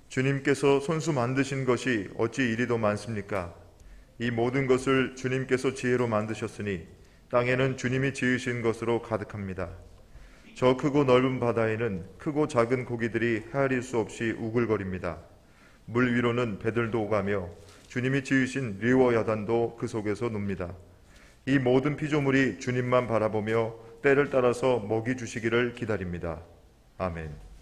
주님께서 손수 만드신 것이 어찌 이리도 많습니까? 이 모든 것을 주님께서 지혜로 만드셨으니 땅에는 주님이 지으신 것으로 가득합니다. 저 크고 넓은 바다에는 크고 작은 고기들이 헤아릴 수 없이 우글거립니다. 물 위로는 배들도 오가며 주님이 지으신 리워 야단도 그 속에서 놉니다. 이 모든 피조물이 주님만 바라보며 때를 따라서 먹이 주시기를 기다립니다. 아멘.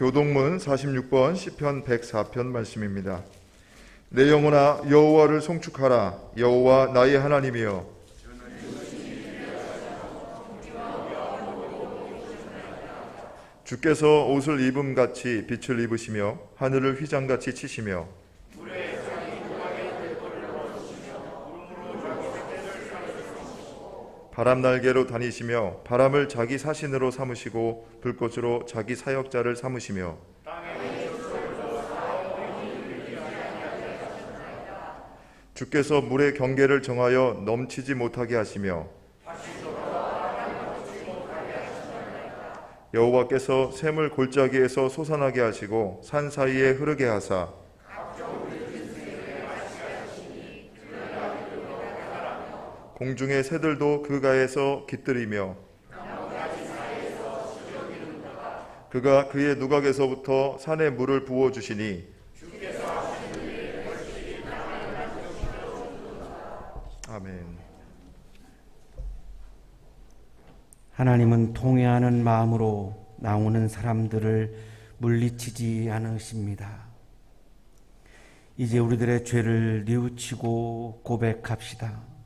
교동문 46번 시편 104편 말씀입니다. 내 영혼아 여호와를 송축하라. 여호와 나의 하나님이여 주께서 옷을 입음같이 빛을 입으시며 하늘을 휘장같이 치시며 바람 날개로 다니시며 바람을 자기 사신으로 삼으시고 불꽃으로 자기 사역자를 삼으시며 주께서 물의 경계를 정하여 넘치지 못하게 하시며 여호와께서 샘을 골짜기에서 솟아나게 하시고 산 사이에 흐르게 하사 공중의 새들도 그 가에서 깃들이며 그가 그의 누각에서부터 산에 물을 부어주시니 아멘. 하나님은 통회하는 마음으로 나오는 사람들을 물리치지 않으십니다. 이제 우리들의 죄를 뉘우치고 고백합시다.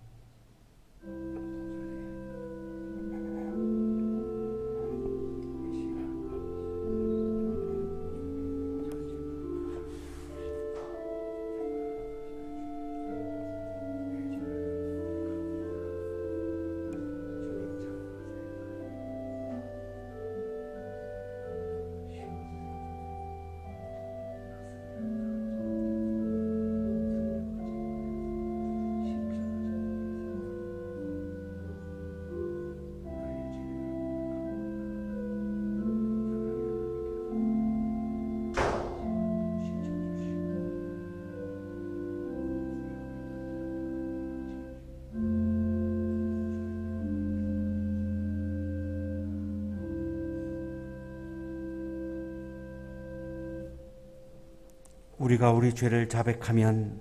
우리가 우리 죄를 자백하면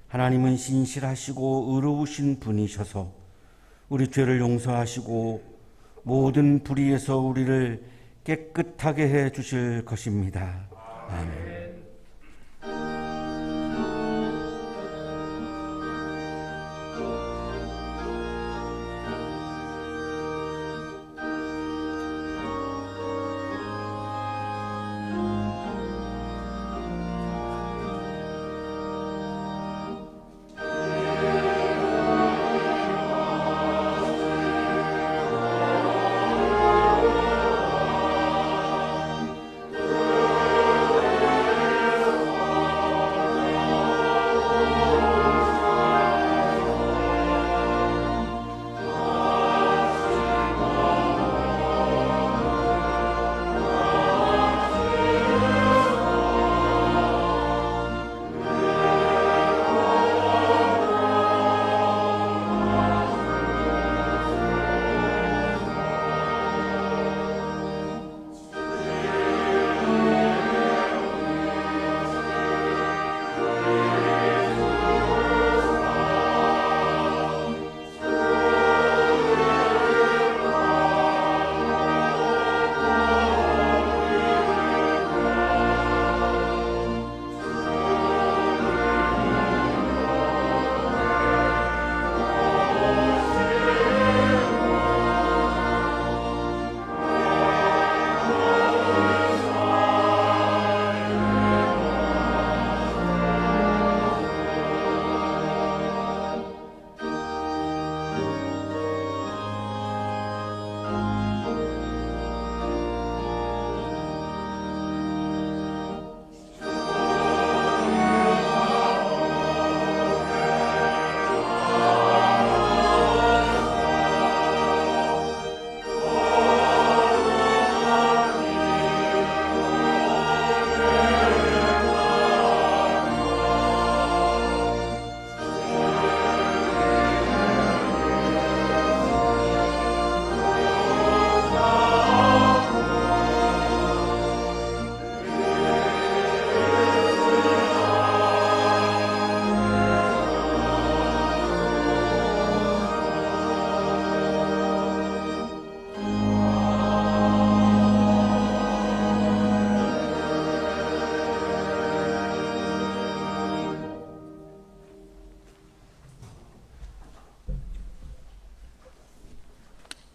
하나님은 신실하시고 의로우신 분이셔서 우리 죄를 용서하시고 모든 불의에서 우리를 깨끗하게 해 주실 것입니다. 아멘.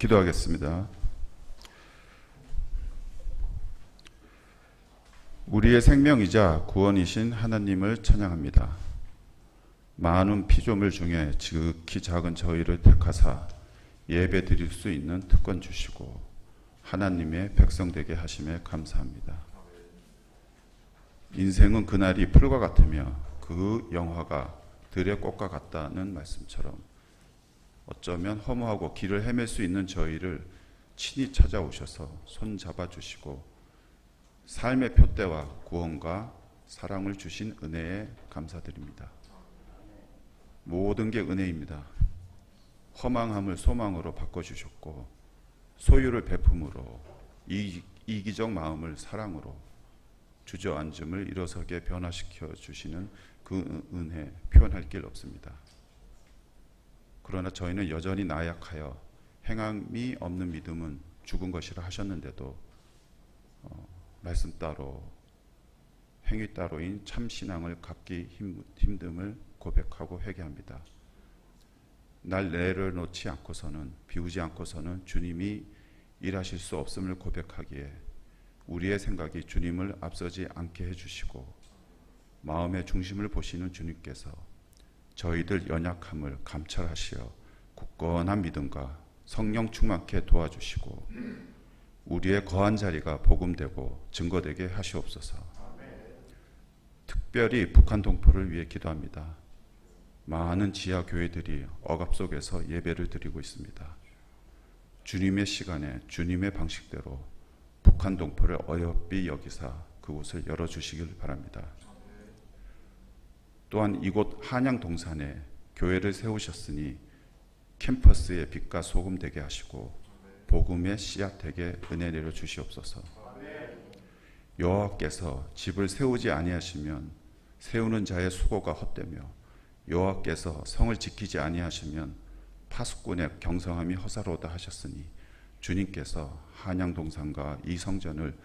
기도하겠습니다. 우리의 생명이자 구원이신 하나님을 찬양합니다. 많은 피조물 중에 지극히 작은 저희를 택하사 예배 드릴 수 있는 특권 주시고 하나님의 백성 되게 하심에 감사합니다. 인생은 그날이 풀과 같으며 그 영화가 들의 꽃과 같다는 말씀처럼 어쩌면 허무하고 길을 헤맬 수 있는 저희를 친히 찾아오셔서 손잡아 주시고 삶의 표대와 구원과 사랑을 주신 은혜에 감사드립니다. 모든 게 은혜입니다. 허망함을 소망으로 바꿔주셨고 소유를 베품으로 이기적 마음을 사랑으로 주저앉음을 일어서게 변화시켜 주시는 그 은혜 표현할 길 없습니다. 그러나 저희는 여전히 나약하여 행함이 없는 믿음은 죽은 것이라 하셨는데도 말씀 따로 행위 따로인 참신앙을 갖기 힘듦을 고백하고 회개합니다. 날 내려놓지 않고서는 비우지 않고서는 주님이 일하실 수 없음을 고백하기에 우리의 생각이 주님을 앞서지 않게 해주시고 마음의 중심을 보시는 주님께서 저희들 연약함을 감찰하시어 굳건한 믿음과 성령 충만케 도와주시고 우리의 거한 자리가 복음되고 증거되게 하시옵소서. 특별히 북한 동포를 위해 기도합니다. 많은 지하 교회들이 억압 속에서 예배를 드리고 있습니다. 주님의 시간에 주님의 방식대로 북한 동포를 어여삐 여기사 그곳을 열어주시길 바랍니다. 또한 이곳 한양 동산에 교회를 세우셨으니 캠퍼스의 빛과 소금 되게 하시고 복음의 씨앗 되게 은혜 내려 주시옵소서. 여호와께서 집을 세우지 아니하시면 세우는 자의 수고가 헛되며 여호와께서 성을 지키지 아니하시면 파수꾼의 경성함이 허사로다 하셨으니 주님께서 한양동산과 이 성전을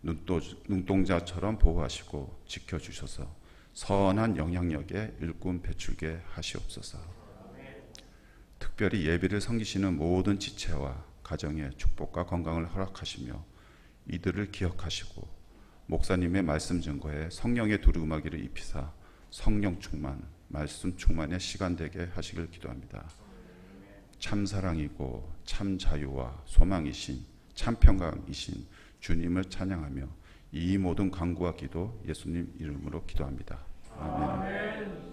눈동자처럼 보호하시고 지켜주셔서 선한 영향력에 일꾼 배출게 하시옵소서. 특별히 예비를 섬기시는 모든 지체와 가정에 축복과 건강을 허락하시며 이들을 기억하시고 목사님의 말씀 증거에 성령의 두루마기를 입히사 성령 충만, 말씀 충만의 시간 되게 하시길 기도합니다. 참 사랑이고 참 자유와 소망이신 참 평강이신 주님을 찬양하며 이 모든 간구와 기도 예수님 이름으로 기도합니다. 아멘.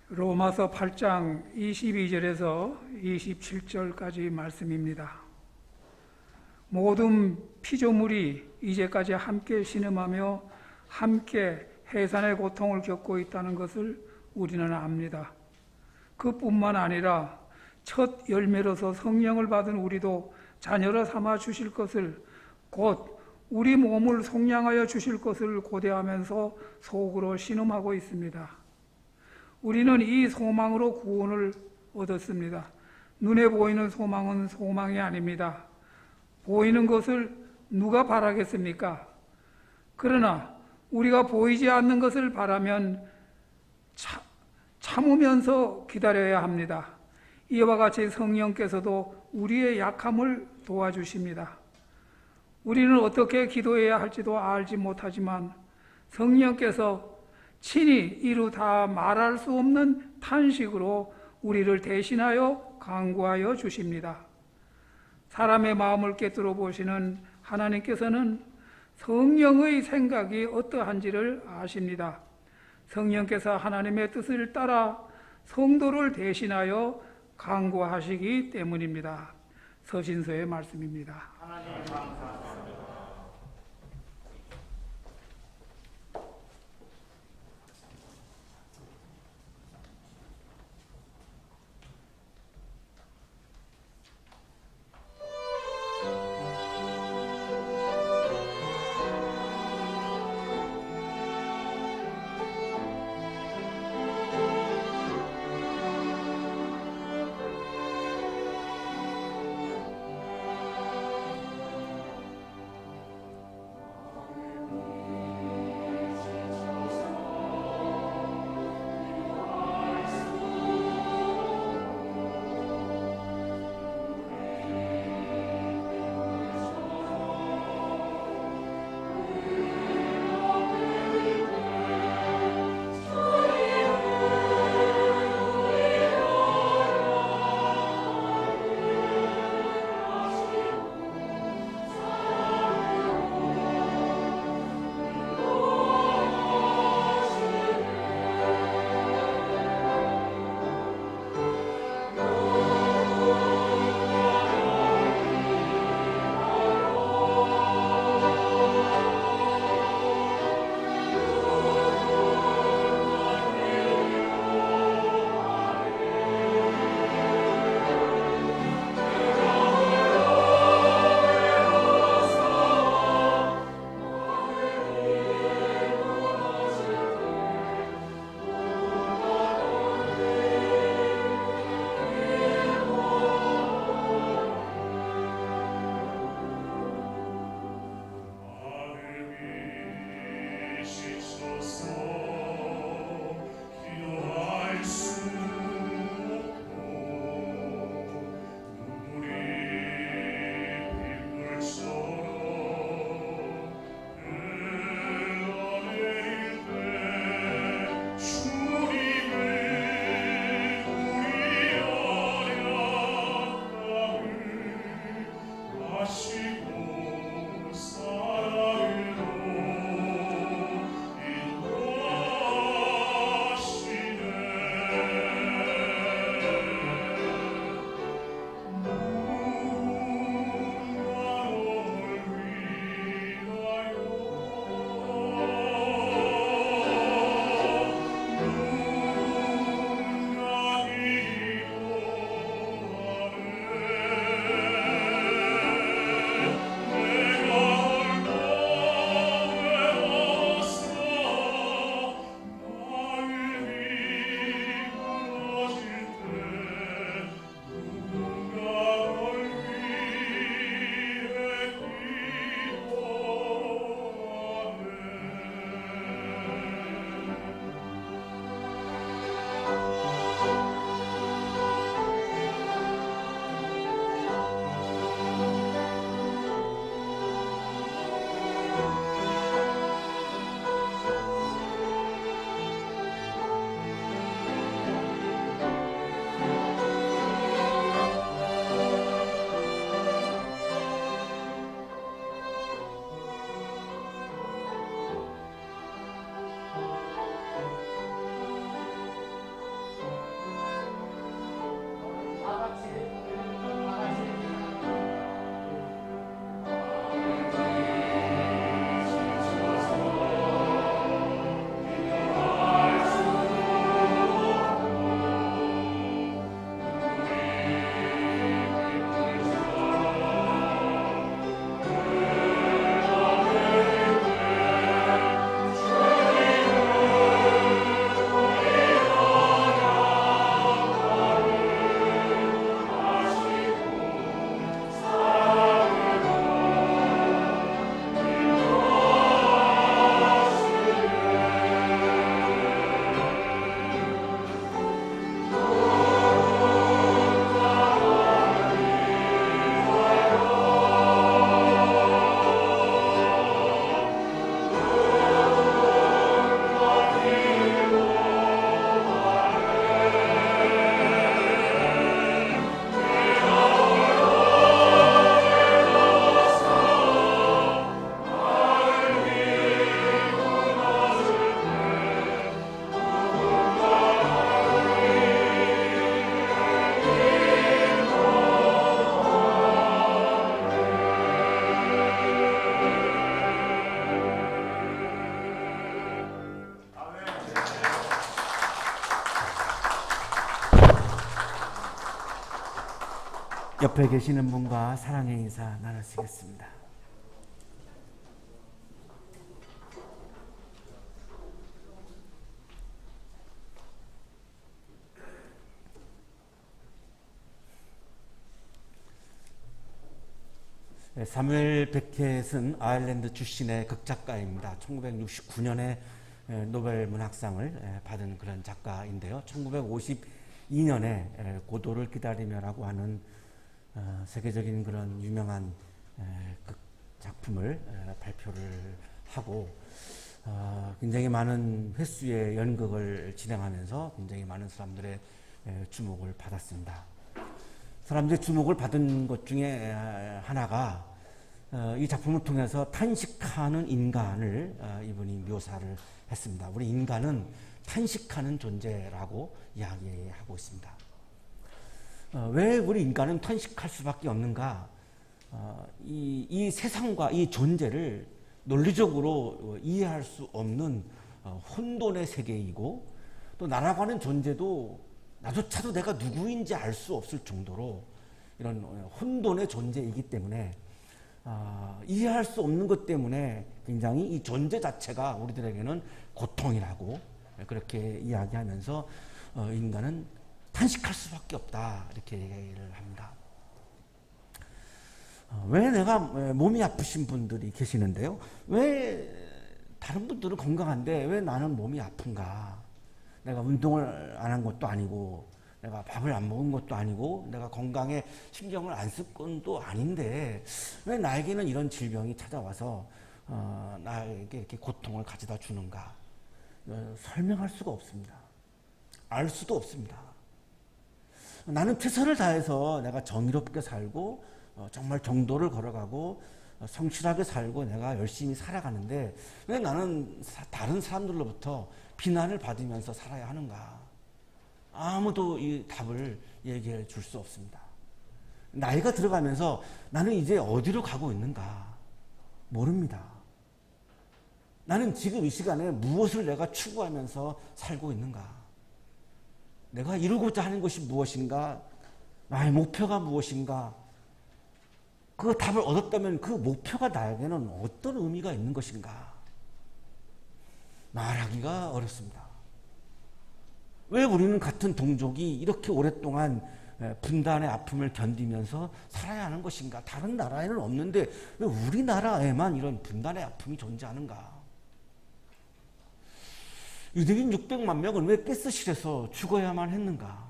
로마서 8장 22절에서 27절까지 말씀입니다. 모든 피조물이 이제까지 함께 신음하며 함께 해산의 고통을 겪고 있다는 것을 우리는 압니다. 그뿐만 아니라 첫 열매로서 성령을 받은 우리도 자녀로 삼아 주실 것을, 곧 우리 몸을 속량하여 주실 것을 고대하면서 속으로 신음하고 있습니다. 우리는 이 소망으로 구원을 얻었습니다. 눈에 보이는 소망은 소망이 아닙니다. 보이는 것을 누가 바라겠습니까? 그러나 우리가 보이지 않는 것을 바라면 참으면서 기다려야 합니다. 이와 같이 성령께서도 우리의 약함을 도와주십니다. 우리는 어떻게 기도해야 할지도 알지 못하지만 성령께서 친히 이루 다 말할 수 없는 탄식으로 우리를 대신하여 간구하여 주십니다. 사람의 마음을 꿰뚫어 보시는 하나님께서는 성령의 생각이 어떠한지를 아십니다. 성령께서 하나님의 뜻을 따라 성도를 대신하여 간구하시기 때문입니다. 서신서의 말씀입니다. 하나님 감사합니다. 옆에 계시는 분과 사랑의 인사 나누시겠습니다. 사무엘 베켓은 아일랜드 출신의 극작가입니다. 1969년에 노벨 문학상을 받은 그런 작가인데요. 1952년에 고도를 기다리며라고 하는 세계적인 그런 유명한 작품을 발표를 하고 굉장히 많은 횟수의 연극을 진행하면서 굉장히 많은 사람들의 주목을 받았습니다. 사람들의 주목을 받은 것 중에 하나가 이 작품을 통해서 탄식하는 인간을 이분이 묘사를 했습니다. 우리 인간은 탄식하는 존재라고 이야기하고 있습니다. 왜 우리 인간은 탄식할 수밖에 없는가? 이 세상과 이 존재를 논리적으로 이해할 수 없는 혼돈의 세계이고, 또 나라고 하는 존재도 나조차도 내가 누구인지 알 수 없을 정도로 이런 혼돈의 존재이기 때문에 이해할 수 없는 것 때문에 굉장히 이 존재 자체가 우리들에게는 고통이라고 그렇게 이야기하면서 인간은 탄식할 수밖에 없다 이렇게 얘기를 합니다. 왜 내가 몸이 아프신 분들이 계시는데요. 왜 다른 분들은 건강한데 왜 나는 몸이 아픈가? 내가 운동을 안 한 것도 아니고 내가 밥을 안 먹은 것도 아니고 내가 건강에 신경을 안 쓸 건도 아닌데 왜 나에게는 이런 질병이 찾아와서 나에게 이렇게 고통을 가져다 주는가? 설명할 수가 없습니다. 알 수도 없습니다. 나는 최선을 다해서 내가 정의롭게 살고 정말 정도를 걸어가고 성실하게 살고 내가 열심히 살아가는데 왜 나는 다른 사람들로부터 비난을 받으면서 살아야 하는가? 아무도 이 답을 얘기해 줄 수 없습니다. 나이가 들어가면서 나는 이제 어디로 가고 있는가? 모릅니다. 나는 지금 이 시간에 무엇을 내가 추구하면서 살고 있는가? 내가 이루고자 하는 것이 무엇인가? 나의 목표가 무엇인가? 그 답을 얻었다면 그 목표가 나에게는 어떤 의미가 있는 것인가? 말하기가 어렵습니다. 왜 우리는 같은 동족이 이렇게 오랫동안 분단의 아픔을 견디면서 살아야 하는 것인가? 다른 나라에는 없는데 왜 우리나라에만 이런 분단의 아픔이 존재하는가? 유대인 600만 명은 왜 가스실에서 죽어야만 했는가?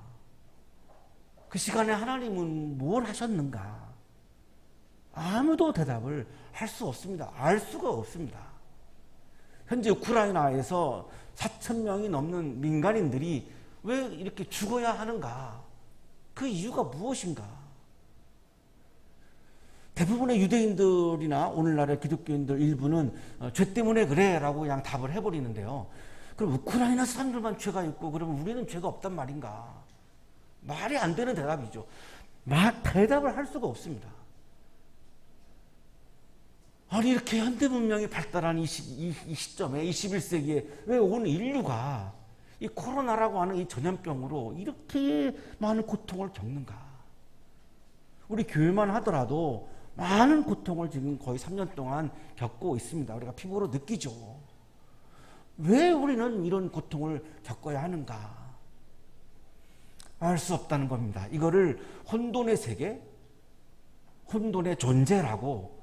그 시간에 하나님은 뭘 하셨는가? 아무도 대답을 할 수 없습니다. 알 수가 없습니다. 현재 우크라이나에서 4,000명이 넘는 민간인들이 왜 이렇게 죽어야 하는가? 그 이유가 무엇인가? 대부분의 유대인들이나 오늘날의 기독교인들 일부는 죄 때문에 그래 라고 그냥 답을 해버리는데요. 그럼 우크라이나 사람들만 죄가 있고 그러면 우리는 죄가 없단 말인가? 말이 안 되는 대답이죠. 대답을 할 수가 없습니다. 아니 이렇게 현대 문명이 발달한 이 시점에 21세기에 왜 온 인류가 이 코로나라고 하는 이 전염병으로 이렇게 많은 고통을 겪는가? 우리 교회만 하더라도 많은 고통을 지금 거의 3년 동안 겪고 있습니다. 우리가 피부로 느끼죠. 왜 우리는 이런 고통을 겪어야 하는가? 알 수 없다는 겁니다. 이거를 혼돈의 세계, 혼돈의 존재라고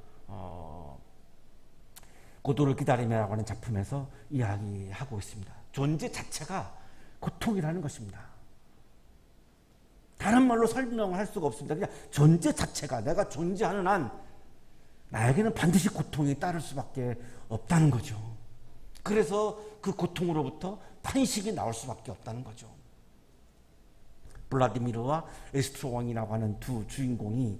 고도를 기다리며라고 하는 작품에서 이야기하고 있습니다. 존재 자체가 고통이라는 것입니다. 다른 말로 설명할 수가 없습니다. 그냥 존재 자체가 내가 존재하는 한 나에게는 반드시 고통이 따를 수밖에 없다는 거죠. 그래서 그 고통으로부터 탄식이 나올 수밖에 없다는 거죠. 블라디미르와 에스트로왕이라고 하는 두 주인공이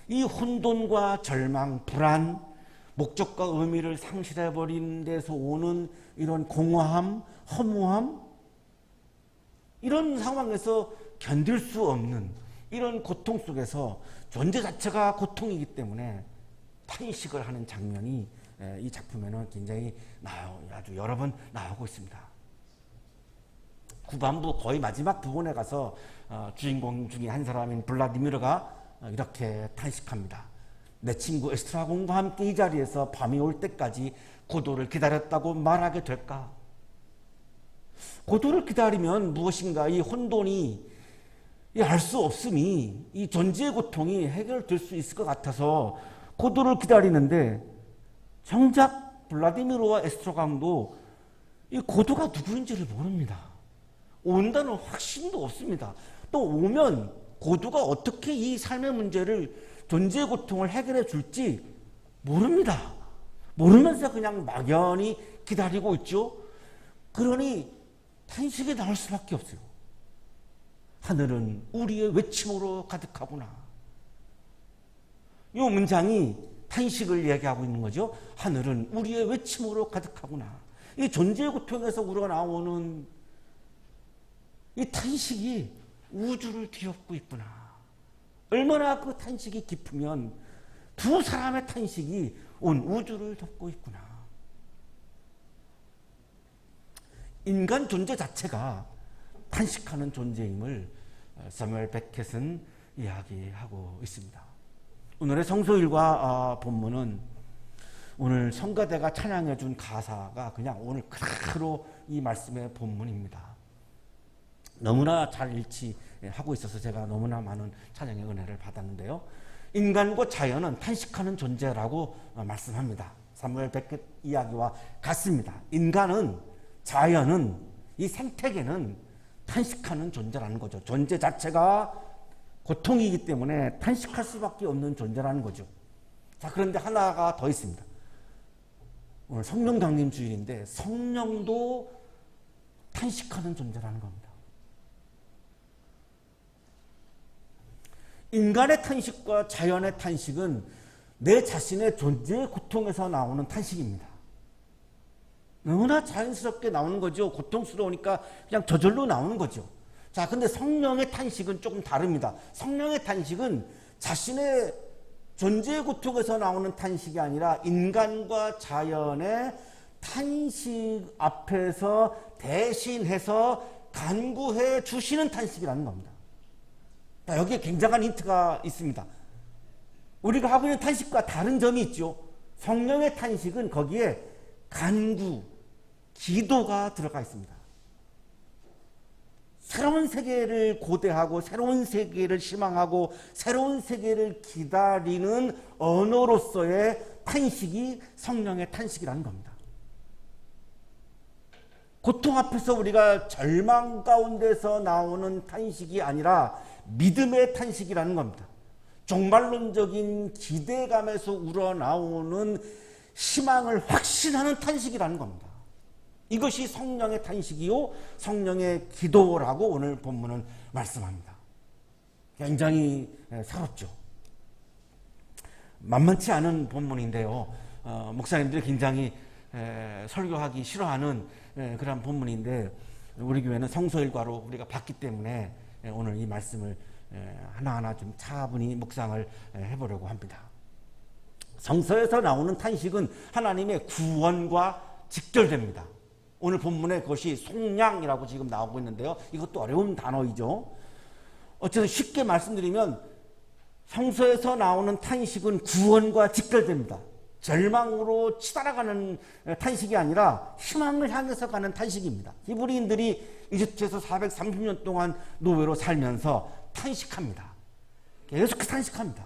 이 혼돈과 절망, 불안, 목적과 의미를 상실해버린 데서 오는 이런 공허함, 허무함, 이런 상황에서 견딜 수 없는 이런 고통 속에서 존재 자체가 고통이기 때문에 탄식을 하는 장면이 이 작품에는 굉장히 아주 여러 번 나오고 있습니다. 후반부 거의 마지막 부분에 가서 주인공 중에 한 사람인 블라디미르가 이렇게 탄식합니다. 내 친구 에스트라곤과 함께 이 자리에서 밤이 올 때까지 고도를 기다렸다고 말하게 될까? 고도를 기다리면 무엇인가 이 혼돈이 알 수 없음이 이 존재의 고통이 해결될 수 있을 것 같아서 고도를 기다리는데 정작 블라디미르와 에스트라곤도 이 고도가 누구인지를 모릅니다. 온다는 확신도 없습니다. 또 오면 고도가 어떻게 이 삶의 문제를 존재의 고통을 해결해 줄지 모릅니다. 모르면서 그냥 막연히 기다리고 있죠. 그러니 탄식이 나올 수밖에 없어요. 하늘은 우리의 외침으로 가득하구나. 이 문장이 탄식을 이야기하고 있는 거죠. 하늘은 우리의 외침으로 가득하구나. 이 존재의 고통에서 우러나오는 이 탄식이 우주를 뒤엎고 있구나. 얼마나 그 탄식이 깊으면 두 사람의 탄식이 온 우주를 덮고 있구나. 인간 존재 자체가 탄식하는 존재임을 사무엘 베켓은 이야기하고 있습니다. 오늘의 성소일과 본문은 오늘 성가대가 찬양해 준 가사가 그냥 오늘 그대로 이 말씀의 본문입니다. 너무나 잘 일치하고 있어서 제가 너무나 많은 찬양의 은혜를 받았는데요. 인간과 자연은 탄식하는 존재라고 말씀합니다. 사무엘 베켓 이야기와 같습니다. 인간은, 자연은, 이 생태계는 탄식하는 존재라는 거죠. 존재 자체가 고통이기 때문에 탄식할 수밖에 없는 존재라는 거죠. 자, 그런데 하나가 더 있습니다. 오늘 성령 강림 주일인데 성령도 탄식하는 존재라는 겁니다. 인간의 탄식과 자연의 탄식은 내 자신의 존재의 고통에서 나오는 탄식입니다. 너무나 자연스럽게 나오는 거죠. 고통스러우니까 그냥 저절로 나오는 거죠. 자, 근데 성령의 탄식은 조금 다릅니다. 성령의 탄식은 자신의 존재의 고통에서 나오는 탄식이 아니라 인간과 자연의 탄식 앞에서 대신해서 간구해 주시는 탄식이라는 겁니다. 자, 여기에 굉장한 힌트가 있습니다. 우리가 하고 있는 탄식과 다른 점이 있죠. 성령의 탄식은 거기에 간구, 기도가 들어가 있습니다. 새로운 세계를 고대하고 새로운 세계를 희망하고 새로운 세계를 기다리는 언어로서의 탄식이 성령의 탄식이라는 겁니다. 고통 앞에서 우리가 절망 가운데서 나오는 탄식이 아니라 믿음의 탄식이라는 겁니다. 종말론적인 기대감에서 우러나오는 희망을 확신하는 탄식이라는 겁니다. 이것이 성령의 탄식이요 성령의 기도라고 오늘 본문은 말씀합니다. 굉장히 새롭죠. 만만치 않은 본문인데요. 목사님들이 굉장히 설교하기 싫어하는 그런 본문인데 우리 교회는 성소일과로 우리가 봤기 때문에 오늘 이 말씀을 하나하나 좀 차분히 묵상을 해보려고 합니다. 성서에서 나오는 탄식은 하나님의 구원과 직결됩니다. 오늘 본문에 그것이 속량이라고 지금 나오고 있는데요. 이것도 어려운 단어이죠. 어쨌든 쉽게 말씀드리면 성서에서 나오는 탄식은 구원과 직결됩니다. 절망으로 치달아가는 탄식이 아니라 희망을 향해서 가는 탄식입니다. 히브리인들이 이집트에서 430년 동안 노예로 살면서 탄식합니다. 계속 탄식합니다.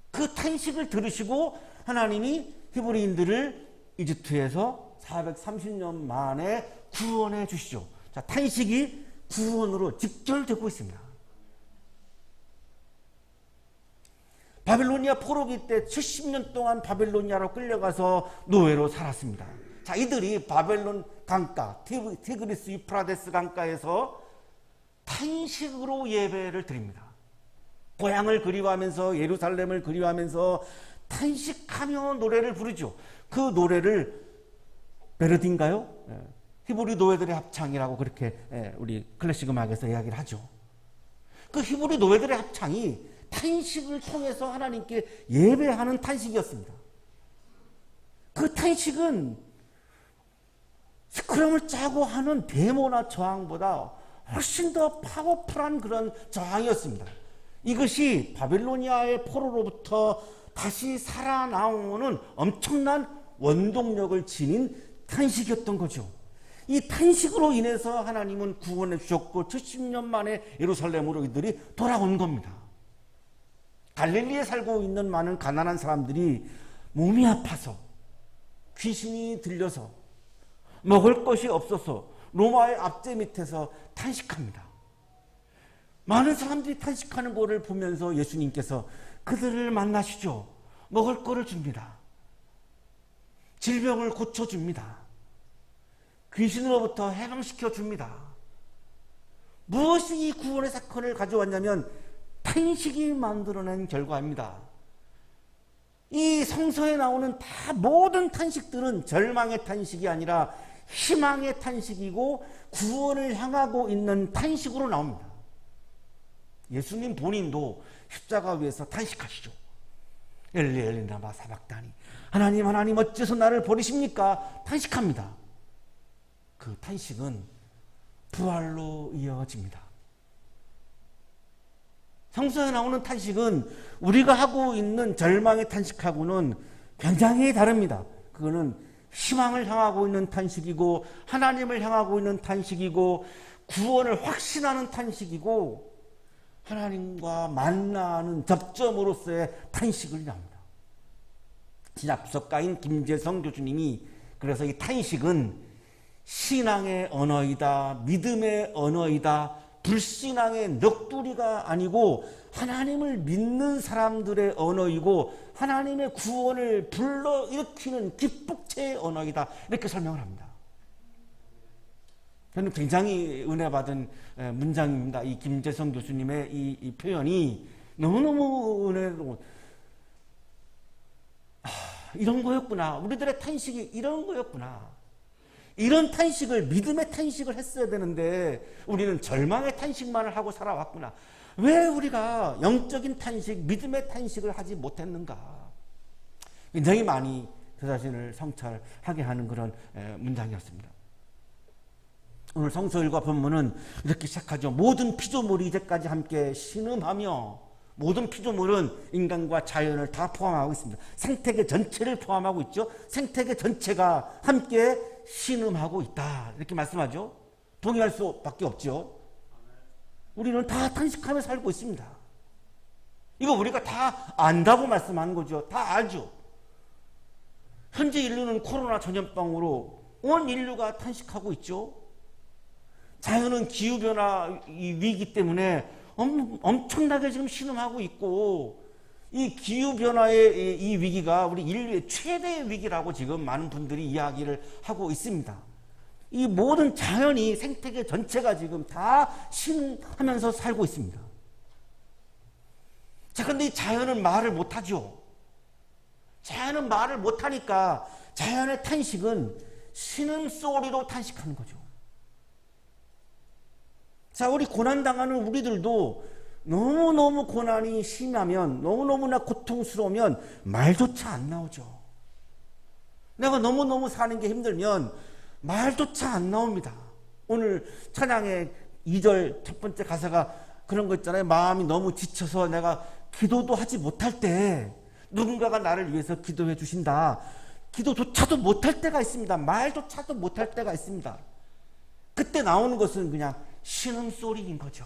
그 탄식을 들으시고 하나님이 히브리인들을 이집트에서 430년 만에 구원해 주시죠. 자, 탄식이 구원으로 직결되고 있습니다. 바빌로니아 포로기 때 70년 동안 바빌로니아로 끌려가서 노예로 살았습니다. 자, 이들이 바벨론 강가, 티그리스 유프라데스 강가에서 탄식으로 예배를 드립니다. 고향을 그리워하면서 예루살렘을 그리워하면서 탄식하며 노래를 부르죠. 그 노래를 베르딘가요? 히브리 노예들의 합창이라고 그렇게 우리 클래식 음악에서 이야기를 하죠. 그 히브리 노예들의 합창이 탄식을 통해서 하나님께 예배하는 탄식이었습니다. 그 탄식은 스크럼을 짜고 하는 데모나 저항보다 훨씬 더 파워풀한 그런 저항이었습니다. 이것이 바빌로니아의 포로로부터 다시 살아나오는 엄청난 원동력을 지닌 탄식이었던 거죠. 이 탄식으로 인해서 하나님은 구원해 주셨고 70년 만에 예루살렘으로 이들이 돌아온 겁니다. 갈릴리에 살고 있는 많은 가난한 사람들이 몸이 아파서, 귀신이 들려서, 먹을 것이 없어서 로마의 압제 밑에서 탄식합니다. 많은 사람들이 탄식하는 것을 보면서 예수님께서 그들을 만나시죠. 먹을 것을 줍니다. 질병을 고쳐줍니다. 귀신으로부터 해방시켜 줍니다. 무엇이 이 구원의 사건을 가져왔냐면 탄식이 만들어낸 결과입니다. 이 성서에 나오는 다 모든 탄식들은 절망의 탄식이 아니라 희망의 탄식이고 구원을 향하고 있는 탄식으로 나옵니다. 예수님 본인도 십자가 위에서 탄식하시죠. 엘리 엘리 라마 사박다니, 하나님 하나님 어째서 나를 버리십니까? 탄식합니다. 그 탄식은 부활로 이어집니다. 성서에 나오는 탄식은 우리가 하고 있는 절망의 탄식하고는 굉장히 다릅니다. 그거는 희망을 향하고 있는 탄식이고 하나님을 향하고 있는 탄식이고 구원을 확신하는 탄식이고 하나님과 만나는 접점으로서의 탄식을 나옵니다. 신학부석가인 김재성 교수님이 그래서 이 탄식은 신앙의 언어이다, 믿음의 언어이다, 불신앙의 넋두리가 아니고 하나님을 믿는 사람들의 언어이고 하나님의 구원을 불러일으키는 기폭체의 언어이다, 이렇게 설명을 합니다. 저는 굉장히 은혜 받은 문장입니다. 이 김재성 교수님의 이 표현이 너무너무 은혜로운, 이런 거였구나. 우리들의 탄식이 이런 거였구나. 이런 탄식을, 믿음의 탄식을 했어야 되는데 우리는 절망의 탄식만을 하고 살아왔구나. 왜 우리가 영적인 탄식, 믿음의 탄식을 하지 못했는가. 굉장히 많이 저 자신을 성찰하게 하는 그런 문장이었습니다. 오늘 성서일과 본문은 이렇게 시작하죠. 모든 피조물이 이제까지 함께 신음하며, 모든 피조물은 인간과 자연을 다 포함하고 있습니다. 생태계 전체를 포함하고 있죠. 생태계 전체가 함께 신음하고 있다, 이렇게 말씀하죠. 동의할 수밖에 없죠. 우리는 다 탄식하며 살고 있습니다. 이거 우리가 다 안다고 말씀하는 거죠. 다 알죠. 현재 인류는 코로나 전염병으로 온 인류가 탄식하고 있죠. 자연은 기후변화 위기 때문에 엄청나게 지금 신음하고 있고, 이 기후변화의 이 위기가 우리 인류의 최대의 위기라고 지금 많은 분들이 이야기를 하고 있습니다. 이 모든 자연이, 생태계 전체가 지금 다 신음하면서 살고 있습니다. 자, 그런데 이 자연은 말을 못하죠. 자연은 말을 못하니까 자연의 탄식은 신음소리로 탄식하는 거죠. 자, 우리 고난당하는 우리들도 너무너무 고난이 심하면, 너무너무나 고통스러우면 말조차 안 나오죠. 내가 너무너무 사는 게 힘들면 말조차 안 나옵니다. 오늘 찬양의 2절 첫 번째 가사가 그런 거 있잖아요. 마음이 너무 지쳐서 내가 기도도 하지 못할 때 누군가가 나를 위해서 기도해 주신다. 기도조차도 못할 때가 있습니다. 말조차도 못할 때가 있습니다. 그때 나오는 것은 그냥 신음소리인 거죠.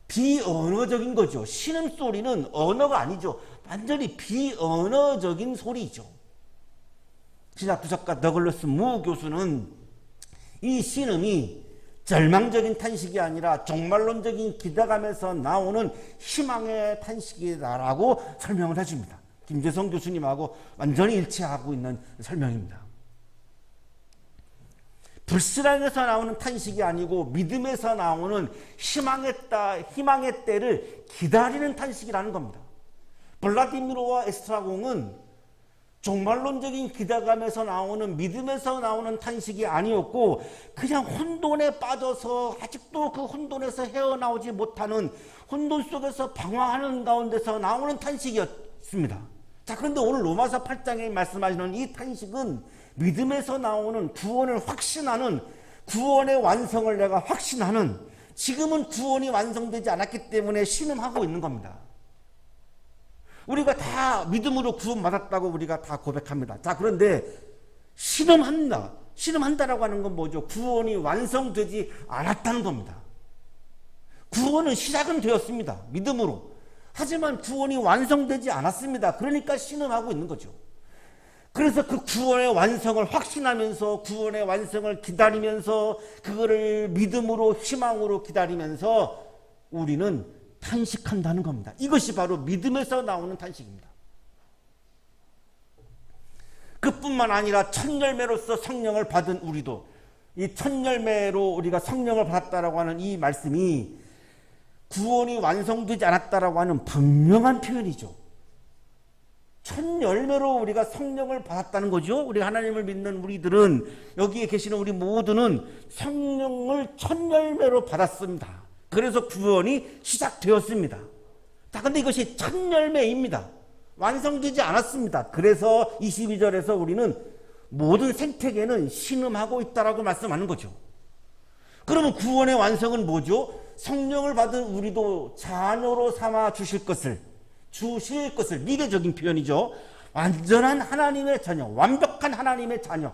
비언어적인 거죠. 신음소리는 언어가 아니죠. 완전히 비언어적인 소리죠. 신학부석가 더글러스 무 교수는 이 신음이 절망적인 탄식이 아니라 종말론적인 기대감에서 나오는 희망의 탄식이다라고 설명을 해줍니다. 김재성 교수님하고 완전히 일치하고 있는 설명입니다. 불신앙에서 나오는 탄식이 아니고 믿음에서 나오는 희망의 때를 기다리는 탄식이라는 겁니다. 블라디미르와 에스트라공은 종말론적인 기대감에서 나오는, 믿음에서 나오는 탄식이 아니었고 그냥 혼돈에 빠져서 아직도 그 혼돈에서 헤어나오지 못하는, 혼돈 속에서 방황하는 가운데서 나오는 탄식이었습니다. 자, 그런데 오늘 로마서 8장에 말씀하시는 이 탄식은 믿음에서 나오는 구원을 확신하는, 구원의 완성을 내가 확신하는, 지금은 구원이 완성되지 않았기 때문에 신음하고 있는 겁니다. 우리가 다 믿음으로 구원받았다고 우리가 다 고백합니다. 자, 그런데 신음한다. 신음한다라고 하는 건 뭐죠? 구원이 완성되지 않았다는 겁니다. 구원은 시작은 되었습니다. 믿음으로. 하지만 구원이 완성되지 않았습니다. 그러니까 신음하고 있는 거죠. 그래서 그 구원의 완성을 확신하면서 구원의 완성을 기다리면서 그거를 믿음으로 희망으로 기다리면서 우리는 탄식한다는 겁니다. 이것이 바로 믿음에서 나오는 탄식입니다. 그뿐만 아니라 첫 열매로서 성령을 받은 우리도 이 첫 열매로 우리가 성령을 받았다라고 하는 이 말씀이 구원이 완성되지 않았다라고 하는 분명한 표현이죠. 첫 열매로 우리가 성령을 받았다는 거죠. 우리 하나님을 믿는 우리들은, 여기에 계시는 우리 모두는 성령을 첫 열매로 받았습니다. 그래서 구원이 시작되었습니다. 자, 근데 이것이 첫 열매입니다. 완성되지 않았습니다. 그래서 22절에서 우리는 모든 생태계는 신음하고 있다라고 말씀하는 거죠. 그러면 구원의 완성은 뭐죠? 성령을 받은 우리도 자녀로 삼아 주실 것을 미래적인 표현이죠. 완전한 하나님의 자녀, 완벽한 하나님의 자녀.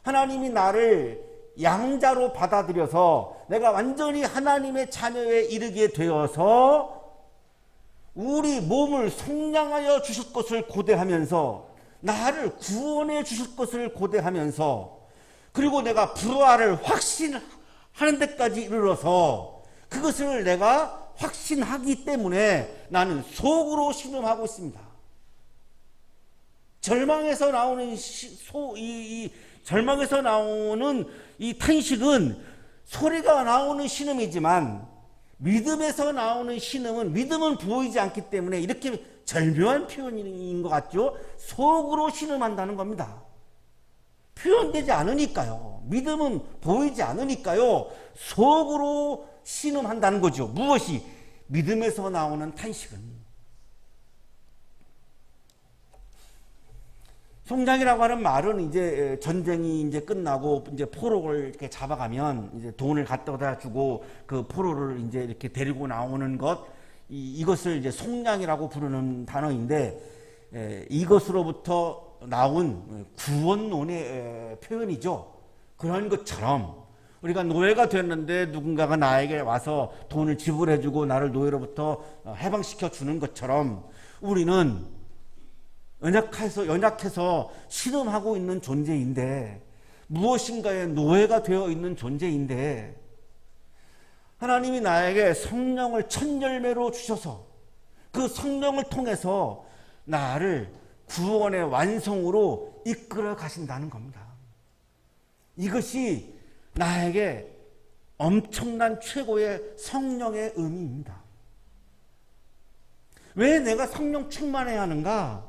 하나님이 나를 양자로 받아들여서 내가 완전히 하나님의 자녀에 이르게 되어서 우리 몸을 성량하여 주실 것을 고대하면서 나를 구원해 주실 것을 고대하면서 그리고 내가 부활을 확신하는 데까지 이르러서 그것을 내가 확신하기 때문에 나는 속으로 신음하고 있습니다. 절망에서 나오는 절망에서 나오는 이 탄식은 소리가 나오는 신음이지만 믿음에서 나오는 신음은 믿음은 보이지 않기 때문에 이렇게 절묘한 표현인 것 같죠? 속으로 신음한다는 겁니다. 표현되지 않으니까요. 믿음은 보이지 않으니까요. 속으로 신음한다는 거죠. 무엇이? 믿음에서 나오는 탄식은. 송장이라고 하는 말은 이제 전쟁이 이제 끝나고 이제 포로를 이렇게 잡아가면 이제 돈을 갖다 주고 그 포로를 이제 이렇게 데리고 나오는 것, 이것을 이제 송장이라고 부르는 단어인데, 이것으로부터 나온 구원론의 표현이죠. 그런 것처럼 우리가 노예가 됐는데 누군가가 나에게 와서 돈을 지불해주고 나를 노예로부터 해방시켜 주는 것처럼 우리는 연약해서 신음하고 있는 존재인데, 무엇인가에 노예가 되어 있는 존재인데, 하나님이 나에게 성령을 첫 열매로 주셔서 그 성령을 통해서 나를 구원의 완성으로 이끌어 가신다는 겁니다. 이것이 나에게 엄청난 최고의 성령의 의미입니다. 왜 내가 성령 충만해야 하는가?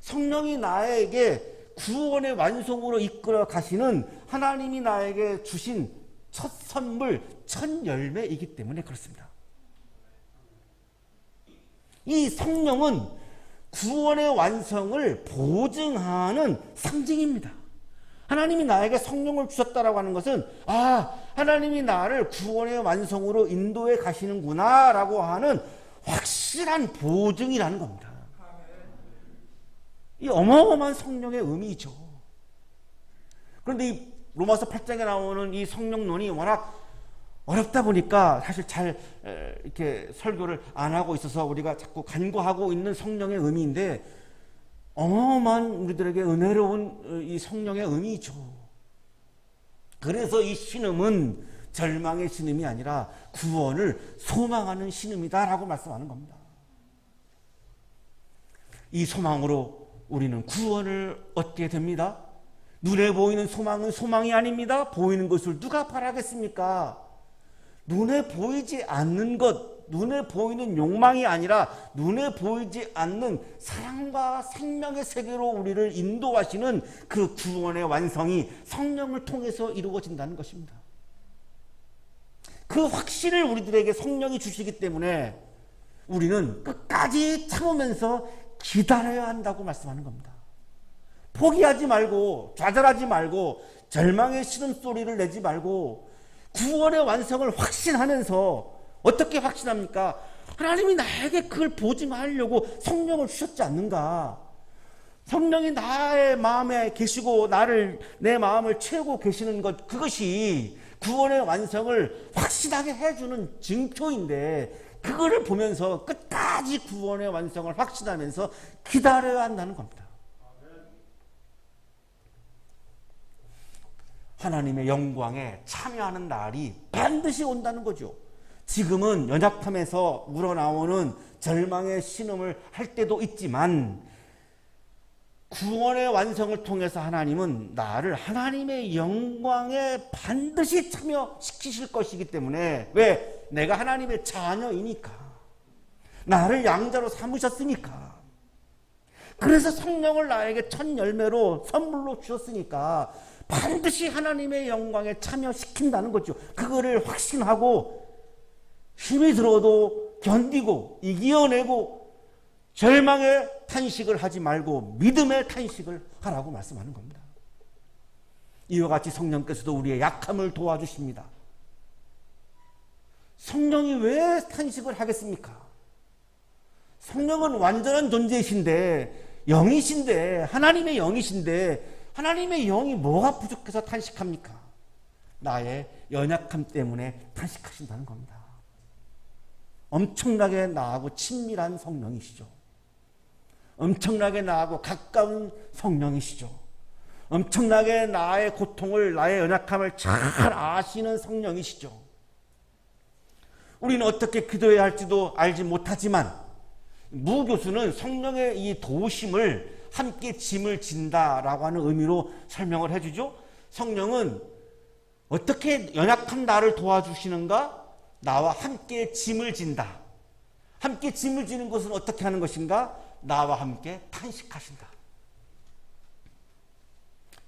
성령이 나에게 구원의 완성으로 이끌어 가시는 하나님이 나에게 주신 첫 선물, 첫 열매이기 때문에 그렇습니다. 이 성령은 구원의 완성을 보증하는 상징입니다. 하나님이 나에게 성령을 주셨다라고 하는 것은, 하나님이 나를 구원의 완성으로 인도해 가시는구나 라고 하는 확실한 보증이라는 겁니다. 이 어마어마한 성령의 의미죠. 그런데 이 로마서 8장에 나오는 이 성령론이 워낙 어렵다 보니까 사실 잘 이렇게 설교를 안 하고 있어서 우리가 자꾸 간과하고 있는 성령의 의미인데, 어마어마한 우리들에게 은혜로운 이 성령의 의미죠. 그래서 이 신음은 절망의 신음이 아니라 구원을 소망하는 신음이다라고 말씀하는 겁니다. 이 소망으로 우리는 구원을 얻게 됩니다. 눈에 보이는 소망은 소망이 아닙니다. 보이는 것을 누가 바라겠습니까? 눈에 보이지 않는 것, 눈에 보이는 욕망이 아니라 눈에 보이지 않는 사랑과 생명의 세계로 우리를 인도하시는 그 구원의 완성이 성령을 통해서 이루어진다는 것입니다. 그 확신을 우리들에게 성령이 주시기 때문에 우리는 끝까지 참으면서 기다려야 한다고 말씀하는 겁니다. 포기하지 말고, 좌절하지 말고, 절망의 신음소리를 내지 말고, 구원의 완성을 확신하면서 어떻게 확신합니까? 하나님이 나에게 그걸 보증하려고 성령을 주셨지 않는가? 성령이 나의 마음에 계시고 내 마음을 채우고 계시는 것, 그것이 구원의 완성을 확신하게 해주는 증표인데, 그거를 보면서 끝까지 구원의 완성을 확신하면서 기다려야 한다는 겁니다. 하나님의 영광에 참여하는 날이 반드시 온다는 거죠. 지금은 연약함에서 우러나오는 절망의 신음을 할 때도 있지만, 구원의 완성을 통해서 하나님은 나를 하나님의 영광에 반드시 참여시키실 것이기 때문에, 왜? 내가 하나님의 자녀이니까. 나를 양자로 삼으셨으니까. 그래서 성령을 나에게 첫 열매로 선물로 주셨으니까 반드시 하나님의 영광에 참여시킨다는 거죠. 그거를 확신하고 힘이 들어도 견디고 이겨내고 절망의 탄식을 하지 말고 믿음의 탄식을 하라고 말씀하는 겁니다. 이와 같이 성령께서도 우리의 약함을 도와주십니다. 성령이 왜 탄식을 하겠습니까? 성령은 완전한 존재이신데, 영이신데, 하나님의 영이신데, 하나님의 영이 뭐가 부족해서 탄식합니까? 나의 연약함 때문에 탄식하신다는 겁니다. 엄청나게 나하고 친밀한 성령이시죠. 엄청나게 나하고 가까운 성령이시죠. 엄청나게 나의 고통을, 나의 연약함을 잘 아시는 성령이시죠. 우리는 어떻게 기도해야 할지도 알지 못하지만, 무 교수는 성령의 이 도우심을 함께 짐을 진다라고 하는 의미로 설명을 해주죠. 성령은 어떻게 연약한 나를 도와주시는가? 나와 함께 짐을 진다. 함께 짐을 지는 것은 어떻게 하는 것인가? 나와 함께 탄식하신다.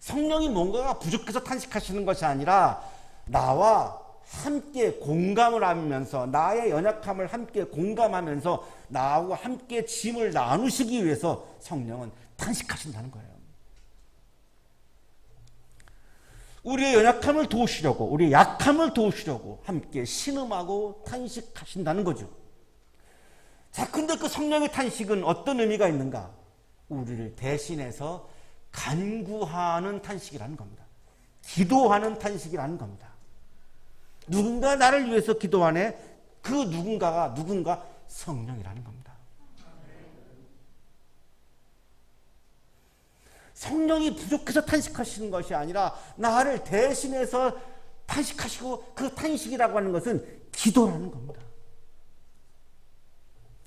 성령이 뭔가가 부족해서 탄식하시는 것이 아니라 나와 함께 공감을 하면서, 나의 연약함을 함께 공감하면서 나하고 함께 짐을 나누시기 위해서 성령은 탄식하신다는 거예요. 우리의 연약함을 도우시려고, 우리의 약함을 도우시려고 함께 신음하고 탄식하신다는 거죠. 자, 근데 그 성령의 탄식은 어떤 의미가 있는가? 우리를 대신해서 간구하는 탄식이라는 겁니다. 기도하는 탄식이라는 겁니다. 누군가 나를 위해서 기도하네. 그 누군가가 누군가 성령이라는 겁니다. 성령이 부족해서 탄식하시는 것이 아니라 나를 대신해서 탄식하시고, 그 탄식이라고 하는 것은 기도라는 겁니다.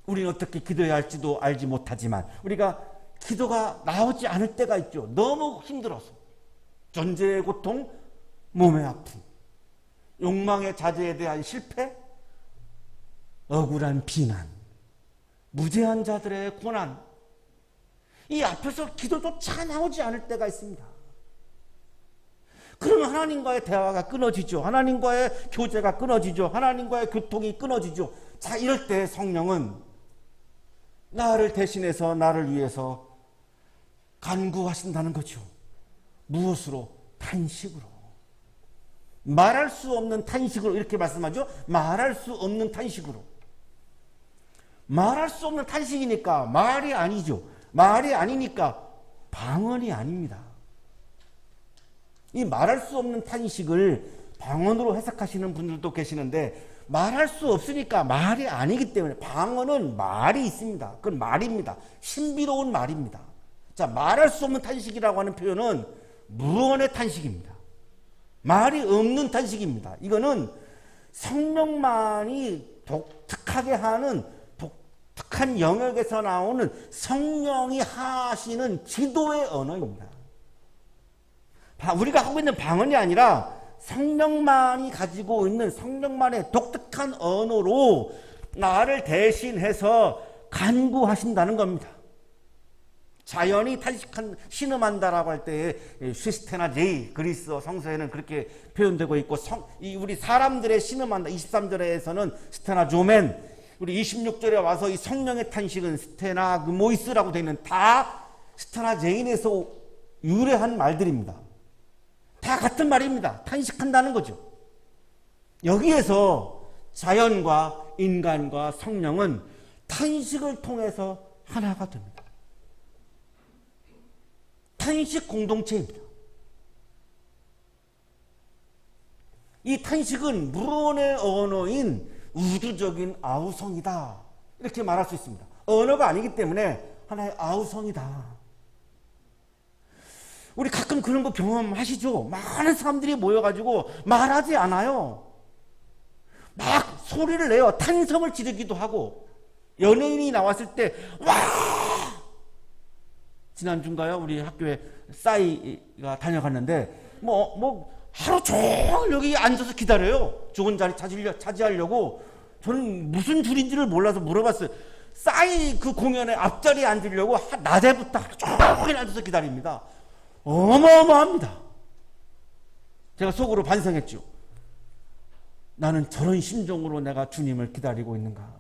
우리는 어떻게 기도해야 할지도 알지 못하지만 우리가 기도가 나오지 않을 때가 있죠. 너무 힘들어서. 존재의 고통, 몸의 아픔, 욕망의 자제에 대한 실패, 억울한 비난, 무죄한 자들의 고난, 이 앞에서 기도조차 나오지 않을 때가 있습니다. 그러면 하나님과의 대화가 끊어지죠. 하나님과의 교제가 끊어지죠. 하나님과의 교통이 끊어지죠. 자, 이럴 때 성령은 나를 대신해서, 나를 위해서 간구하신다는 거죠. 무엇으로? 탄식으로. 말할 수 없는 탄식으로, 이렇게 말씀하죠. 말할 수 없는 탄식으로. 말할 수 없는 탄식이니까 말이 아니죠. 말이 아니니까 방언이 아닙니다. 이 말할 수 없는 탄식을 방언으로 해석하시는 분들도 계시는데, 말할 수 없으니까 말이 아니기 때문에, 방언은 말이 있습니다. 그건 말입니다. 신비로운 말입니다. 자, 말할 수 없는 탄식이라고 하는 표현은 무언의 탄식입니다. 말이 없는 탄식입니다. 이거는 성령만이 독특하게 하는 독특한 영역에서 나오는 성령이 하시는 기도의 언어입니다. 우리가 하고 있는 방언이 아니라 성령만이 가지고 있는 성령만의 독특한 언어로 나를 대신해서 간구하신다는 겁니다. 자연이 신음한다라고 할 때에 시스테나 제이, 그리스어 성서에는 그렇게 표현되고 있고, 우리 사람들의 신음한다 23절에서는 스테나 조멘, 우리 26절에 와서 이 성령의 탄식은 스테나 모이스라고 되어 있는, 다 스테나 제인에서 유래한 말들입니다. 다 같은 말입니다. 탄식한다는 거죠. 여기에서 자연과 인간과 성령은 탄식을 통해서 하나가 됩니다. 탄식 공동체입니다. 이 탄식은 무언의 언어인 우주적인 아우성이다. 이렇게 말할 수 있습니다. 언어가 아니기 때문에 하나의 아우성이다. 우리 가끔 그런 거 경험하시죠? 많은 사람들이 모여가지고 말하지 않아요. 막 소리를 내요. 탄성을 지르기도 하고. 연예인이 나왔을 때 와! 지난주인가요? 우리 학교에 싸이가 다녀갔는데 하루 종일 여기 앉아서 기다려요. 좋은 자리 차지하려고. 저는 무슨 줄인지를 몰라서 물어봤어요. 싸이 그 공연에 앞자리에 앉으려고 낮에부터 하루 종일 앉아서 기다립니다. 어마어마합니다. 제가 속으로 반성했죠. 나는 저런 심정으로 내가 주님을 기다리고 있는가?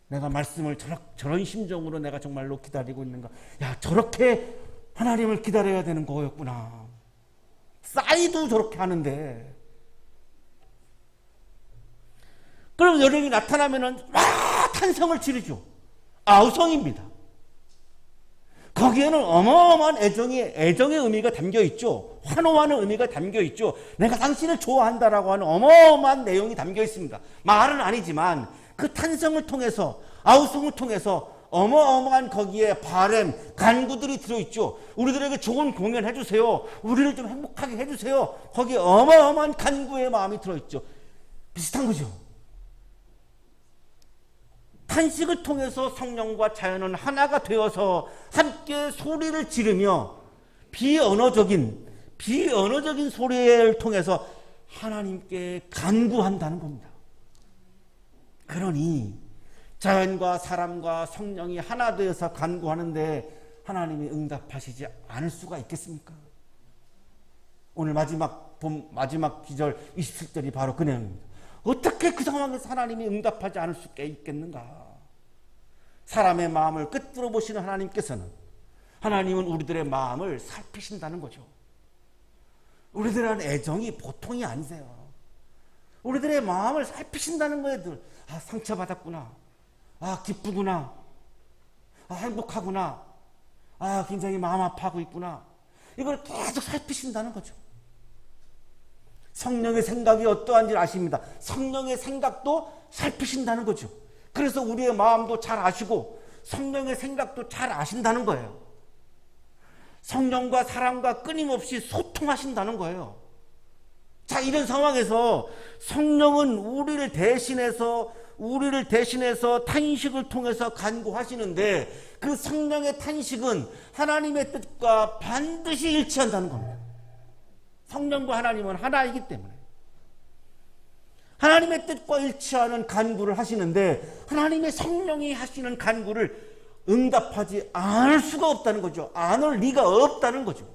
내가 말씀을 저런 심정으로 내가 정말로 기다리고 있는가? 야, 저렇게 하나님을 기다려야 되는 거였구나. 싸이도 저렇게 하는데. 그럼 여름이 나타나면은 와 탄성을 지르죠. 아우성입니다. 거기에는 어마어마한 애정의 의미가 담겨 있죠. 환호하는 의미가 담겨 있죠. 내가 당신을 좋아한다라고 하는 어마어마한 내용이 담겨 있습니다. 말은 아니지만 그 탄성을 통해서, 아우성을 통해서 어마어마한 거기에 바램, 간구들이 들어있죠. 우리들에게 좋은 공연 해주세요. 우리를 좀 행복하게 해주세요. 거기에 어마어마한 간구의 마음이 들어있죠. 비슷한 거죠. 탄식을 통해서 성령과 자연은 하나가 되어서 함께 소리를 지르며 비언어적인 소리를 통해서 하나님께 간구한다는 겁니다. 그러니 자연과 사람과 성령이 하나 되어서 간구하는데 하나님이 응답하시지 않을 수가 있겠습니까? 오늘 마지막 기절 27절이 바로 그 내용입니다. 어떻게 그 상황에서 하나님이 응답하지 않을 수 있겠는가? 사람의 마음을 꿰뚫어 보시는 하나님은 우리들의 마음을 살피신다는 거죠. 우리들의 애정이 보통이 아니세요. 우리들의 마음을 살피신다는 거예요. 아, 상처받았구나. 아, 기쁘구나. 아, 행복하구나. 아, 굉장히 마음 아파하고 있구나. 이걸 계속 살피신다는 거죠. 성령의 생각이 어떠한지 아십니다. 성령의 생각도 살피신다는 거죠. 그래서 우리의 마음도 잘 아시고 성령의 생각도 잘 아신다는 거예요. 성령과 사람과 끊임없이 소통하신다는 거예요. 자, 이런 상황에서 성령은 우리를 대신해서 탄식을 통해서 간구하시는데 그 성령의 탄식은 하나님의 뜻과 반드시 일치한다는 겁니다. 성령과 하나님은 하나이기 때문에 하나님의 뜻과 일치하는 간구를 하시는데 하나님의 성령이 하시는 간구를 응답하지 않을 수가 없다는 거죠. 안 올 리가 없다는 거죠.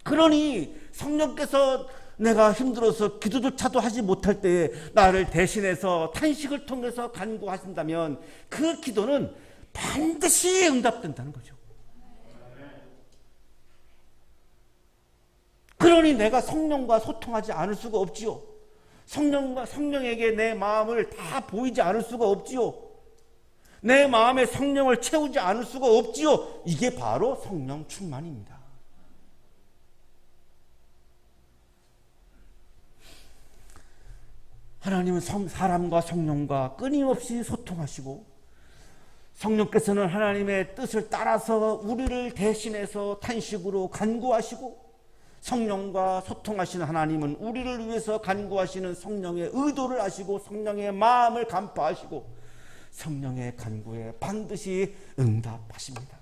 그러니 성령께서 내가 힘들어서 기도조차도 하지 못할 때에 나를 대신해서 탄식을 통해서 간구하신다면 그 기도는 반드시 응답된다는 거죠. 그러니 내가 성령과 소통하지 않을 수가 없지요. 성령에게 내 마음을 다 보이지 않을 수가 없지요. 내 마음에 성령을 채우지 않을 수가 없지요. 이게 바로 성령 충만입니다. 하나님은 사람과 성령과 끊임없이 소통하시고 성령께서는 하나님의 뜻을 따라서 우리를 대신해서 탄식으로 간구하시고 성령과 소통하시는 하나님은 우리를 위해서 간구하시는 성령의 의도를 아시고 성령의 마음을 간파하시고 성령의 간구에 반드시 응답하십니다.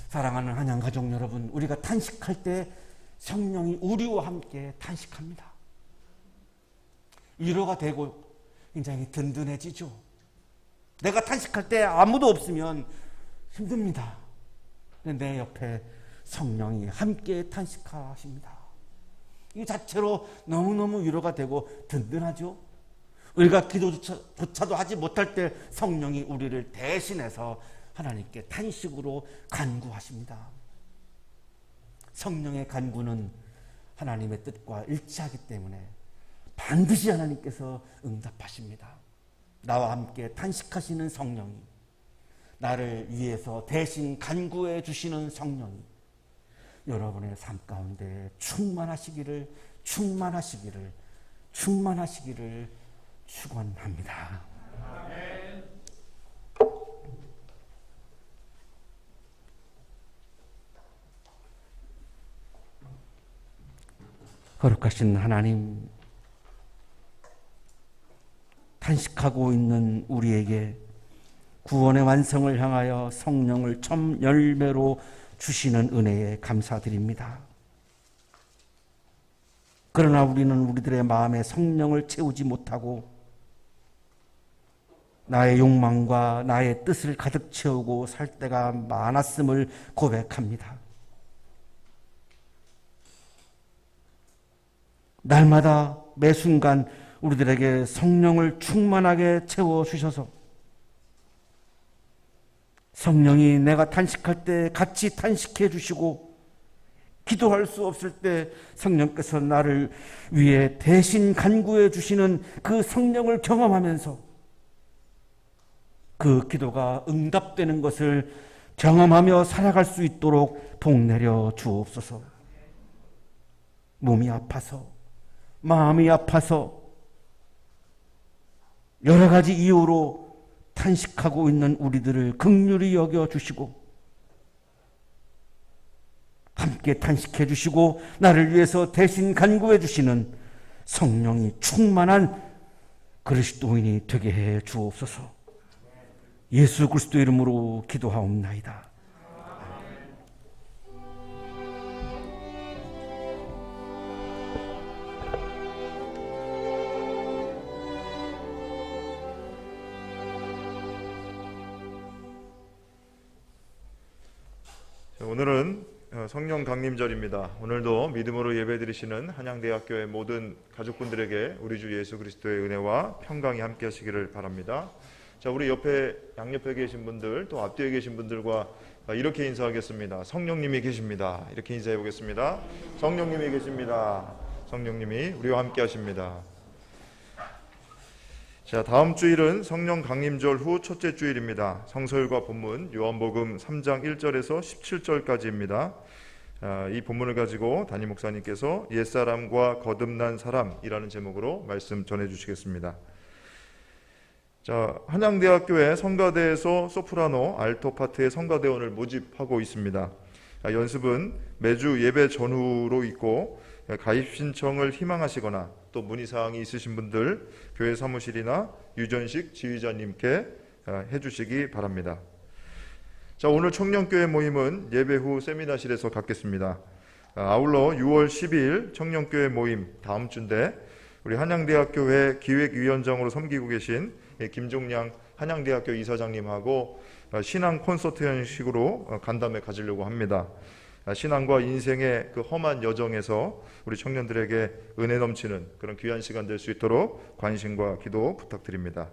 사랑하는 한양가족 여러분, 우리가 탄식할 때 성령이 우리와 함께 탄식합니다. 위로가 되고 굉장히 든든해지죠. 내가 탄식할 때 아무도 없으면 힘듭니다. 근데 내 옆에 성령이 함께 탄식하십니다. 이 자체로 너무너무 위로가 되고 든든하죠. 우리가 기도조차도 하지 못할 때 성령이 우리를 대신해서 하나님께 탄식으로 간구하십니다. 성령의 간구는 하나님의 뜻과 일치하기 때문에 반드시 하나님께서 응답하십니다. 나와 함께 탄식하시는 성령이, 나를 위해서 대신 간구해 주시는 성령이 여러분의 삶 가운데 충만하시기를 축원합니다. 거룩하신 하나님, 탄식하고 있는 우리에게 구원의 완성을 향하여 성령을 첫 열매로 주시는 은혜에 감사드립니다. 그러나 우리는 우리들의 마음에 성령을 채우지 못하고 나의 욕망과 나의 뜻을 가득 채우고 살 때가 많았음을 고백합니다. 날마다 매 순간 우리들에게 성령을 충만하게 채워주셔서 성령이 내가 탄식할 때 같이 탄식해 주시고, 기도할 수 없을 때 성령께서 나를 위해 대신 간구해 주시는 그 성령을 경험하면서 그 기도가 응답되는 것을 경험하며 살아갈 수 있도록 복내려 주옵소서. 몸이 아파서, 마음이 아파서, 여러 가지 이유로 탄식하고 있는 우리들을 긍휼히 여겨 주시고 함께 탄식해 주시고 나를 위해서 대신 간구해 주시는 성령이 충만한 그리스도인이 되게 해 주옵소서. 예수 그리스도 이름으로 기도하옵나이다. 오늘은 성령 강림절입니다. 오늘도 믿음으로 예배드리시는 한양대학교의 모든 가족분들에게 우리 주 예수 그리스도의 은혜와 평강이 함께 하시기를 바랍니다. 자, 우리 양옆에 계신 분들, 또 앞뒤에 계신 분들과 이렇게 인사하겠습니다. 성령님이 계십니다. 이렇게 인사해 보겠습니다. 성령님이 계십니다. 성령님이 우리와 함께 하십니다. 자, 다음 주일은 성령 강림절 후 첫째 주일입니다. 성서율과 본문 요한복음 3장 1절에서 17절까지입니다. 이 본문을 가지고 담임 목사님께서 옛사람과 거듭난 사람이라는 제목으로 말씀 전해주시겠습니다. 자, 한양대학교의 성가대에서 소프라노, 알토 파트의 성가대원을 모집하고 있습니다. 연습은 매주 예배 전후로 있고, 가입 신청을 희망하시거나 또 문의사항이 있으신 분들 교회 사무실이나 유전식 지휘자님께 해주시기 바랍니다. 자, 오늘 청년교회 모임은 예배 후 세미나실에서 갖겠습니다. 아울러 6월 12일 청년교회 모임 다음 주인데, 우리 한양대학교회 기획위원장으로 섬기고 계신 김종량 한양대학교 이사장님하고 신앙 콘서트 형식으로 간담회 가지려고 합니다. 신앙과 인생의 그 험한 여정에서 우리 청년들에게 은혜 넘치는 그런 귀한 시간 될 수 있도록 관심과 기도 부탁드립니다.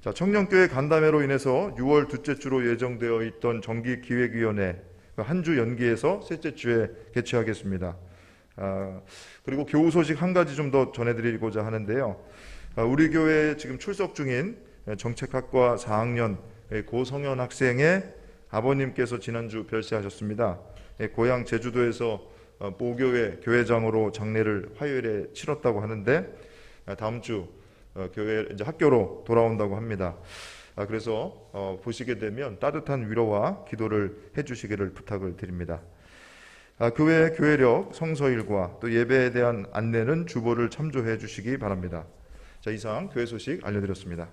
자, 청년교회 간담회로 인해서 6월 둘째 주로 예정되어 있던 정기기획위원회 한 주 연기해서 셋째 주에 개최하겠습니다. 그리고 교우 소식 한 가지 좀 더 전해드리고자 하는데요. 우리 교회에 지금 출석 중인 정책학과 4학년 고성현 학생의 아버님께서 지난주 별세하셨습니다. 고향 제주도에서 모교회 교회장으로 장례를 화요일에 치렀다고 하는데, 다음 주 교회 이제 학교로 돌아온다고 합니다. 그래서 보시게 되면 따뜻한 위로와 기도를 해주시기를 부탁을 드립니다. 교회 교회력 성서일과 또 예배에 대한 안내는 주보를 참조해 주시기 바랍니다. 자, 이상 교회 소식 알려드렸습니다.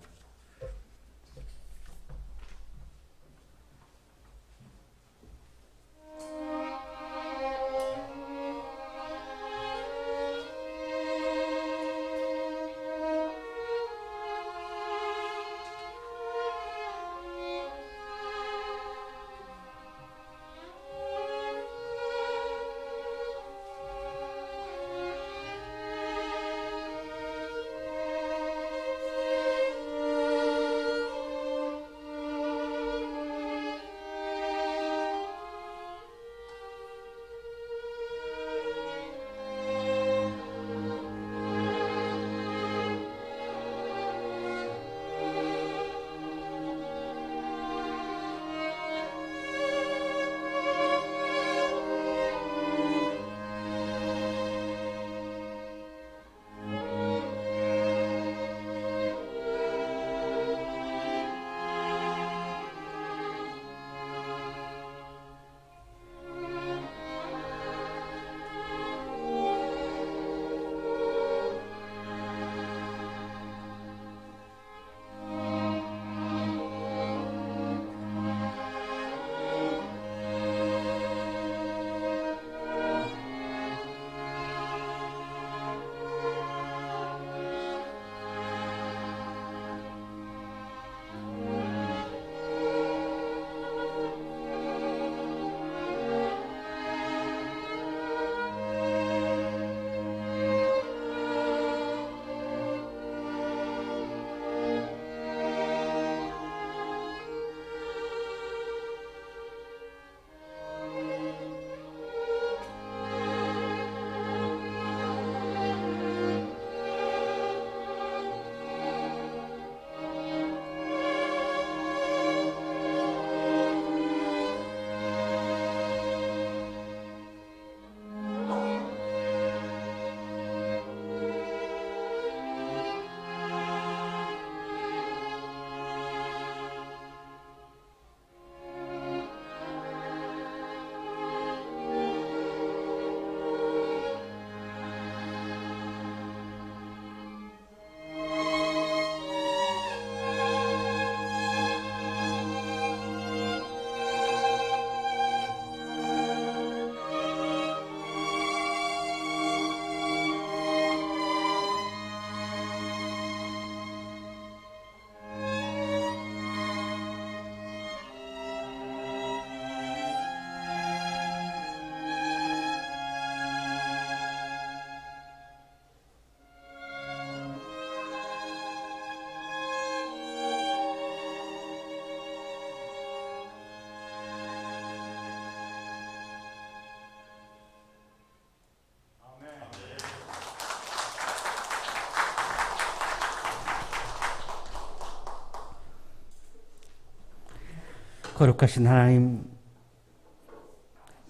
거룩하신 하나님,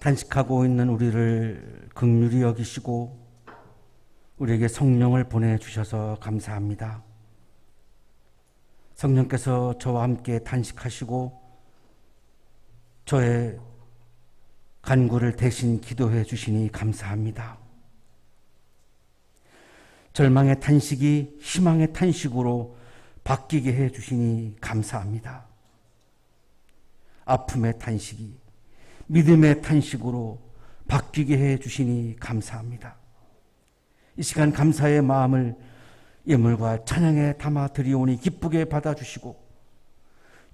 단식하고 있는 우리를 긍휼히 여기시고 우리에게 성령을 보내주셔서 감사합니다. 성령께서 저와 함께 단식하시고 저의 간구를 대신 기도해 주시니 감사합니다. 절망의 탄식이 희망의 탄식으로 바뀌게 해 주시니 감사합니다. 아픔의 탄식이 믿음의 탄식으로 바뀌게 해 주시니 감사합니다. 이 시간 감사의 마음을 예물과 찬양에 담아 드리오니 기쁘게 받아주시고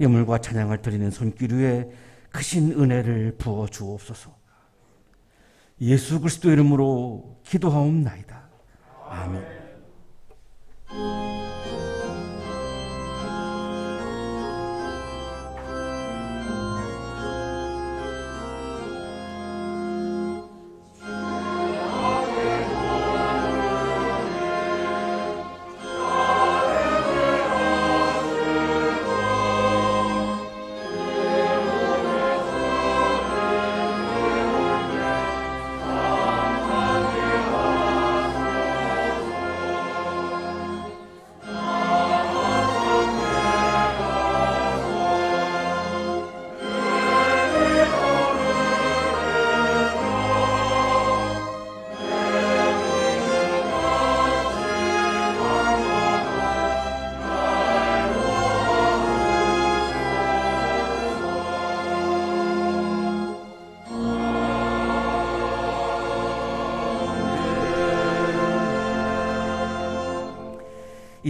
예물과 찬양을 드리는 손길 위에 크신 은혜를 부어 주옵소서. 예수 그리스도 이름으로 기도하옵나이다. 아멘.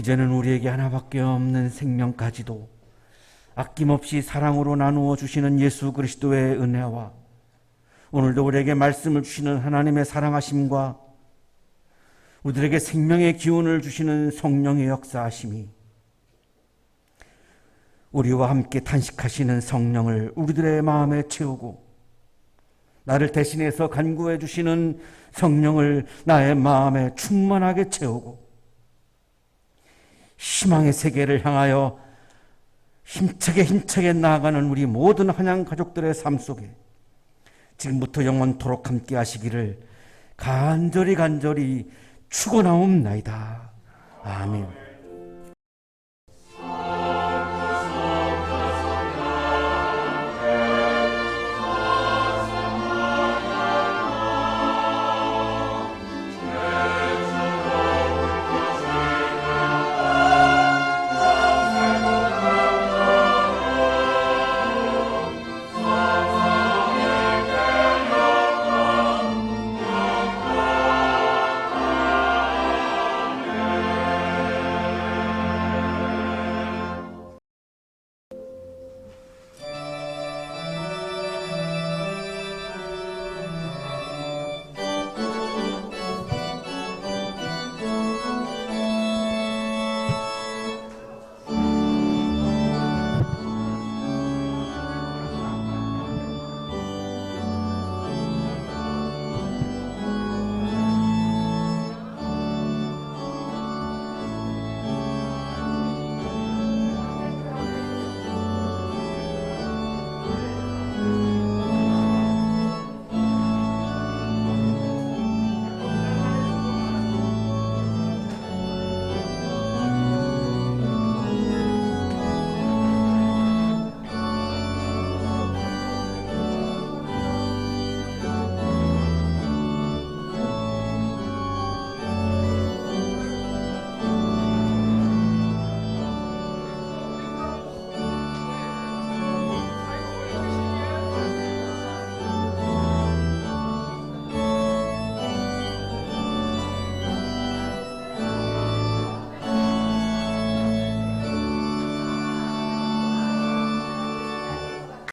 이제는 우리에게 하나밖에 없는 생명까지도 아낌없이 사랑으로 나누어 주시는 예수 그리스도의 은혜와 오늘도 우리에게 말씀을 주시는 하나님의 사랑하심과 우리들에게 생명의 기운을 주시는 성령의 역사하심이 우리와 함께 탄식하시는 성령을 우리들의 마음에 채우고 나를 대신해서 간구해 주시는 성령을 나의 마음에 충만하게 채우고 희망의 세계를 향하여 힘차게 나아가는 우리 모든 한양 가족들의 삶 속에 지금부터 영원토록 함께 하시기를 간절히 축원하옵나이다. 아멘.